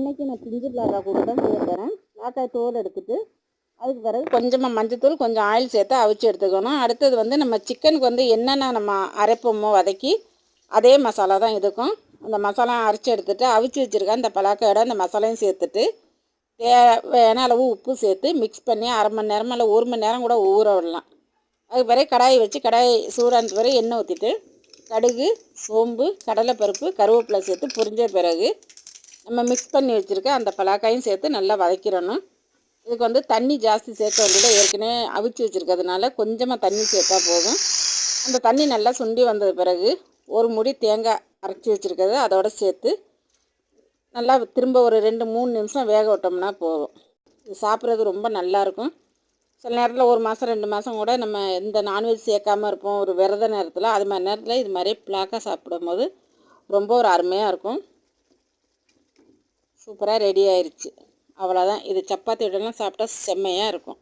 இன்றைக்கி நான் பிஞ்சு பிளாக்கா கூட தான் செய்ய போகிறேன். பிளாக்காய் தோல் எடுத்துகிட்டு அதுக்கு பிறகு கொஞ்சமாக மஞ்சத்தூள் கொஞ்சம் ஆயில் சேர்த்து அவிச்சு எடுத்துக்கணும். அடுத்தது வந்து நம்ம சிக்கனுக்கு வந்து என்னென்ன நம்ம அரைப்போமோ வதக்கி அதே மசாலா தான் இதுக்கும். அந்த மசாலா அரைச்சி எடுத்துகிட்டு அவிச்சு வச்சுருக்கேன் அந்த பலாக்காயோட அந்த மசாலையும் சேர்த்துட்டு தேவையான அளவு உப்பு சேர்த்து மிக்ஸ் பண்ணி அரை மணி நேரம் இல்லை 1 மணி நேரம் கூட ஊற விடலாம். அதுக்கு பிறகு கடாயை வச்சு கடாய் சூடான பிறகு எண்ணெய் ஊற்றிட்டு கடுகு, சோம்பு, கடலைப்பருப்பு, கருவேப்பிலை சேர்த்து பொரிஞ்ச பிறகு நம்ம மிக்ஸ் பண்ணி வச்சுருக்க அந்த பலாக்காயும் சேர்த்து நல்லா வதக்கிடணும். இதுக்கு வந்து தண்ணி ஜாஸ்தி சேர்க்க வேண்டியது, ஏற்கனவே அவிச்சு வச்சுருக்கிறதுனால கொஞ்சமாக தண்ணி சேர்த்தா போதும். அந்த தண்ணி நல்லா சுண்டி வந்தது பிறகு ஒரு முடி தேங்காய் அரைச்சி வச்சுருக்கிறது அதோடு சேர்த்து நல்லா திரும்ப ஒரு 2-3 நிமிஷம் வேக விட்டோம்னா போதும். இது சாப்பிட்றது ரொம்ப நல்லாயிருக்கும். சில நேரத்தில் 1 மாதம் 2 மாதம் கூட நம்ம எந்த நான்வெஜ் சேர்க்காமல் இருப்போம் ஒரு விரத நேரத்தில். அது மாதிரி நேரத்தில் இது மாதிரி பிளாக்காக சாப்பிடும்போது ரொம்ப ஒரு அருமையாக இருக்கும். சூப்பராக ரெடி ஆயிடுச்சு. அவ்வளோதான். இது சப்பாத்தியோடலாம் சாப்பிட்டா செம்மையாக இருக்கும்.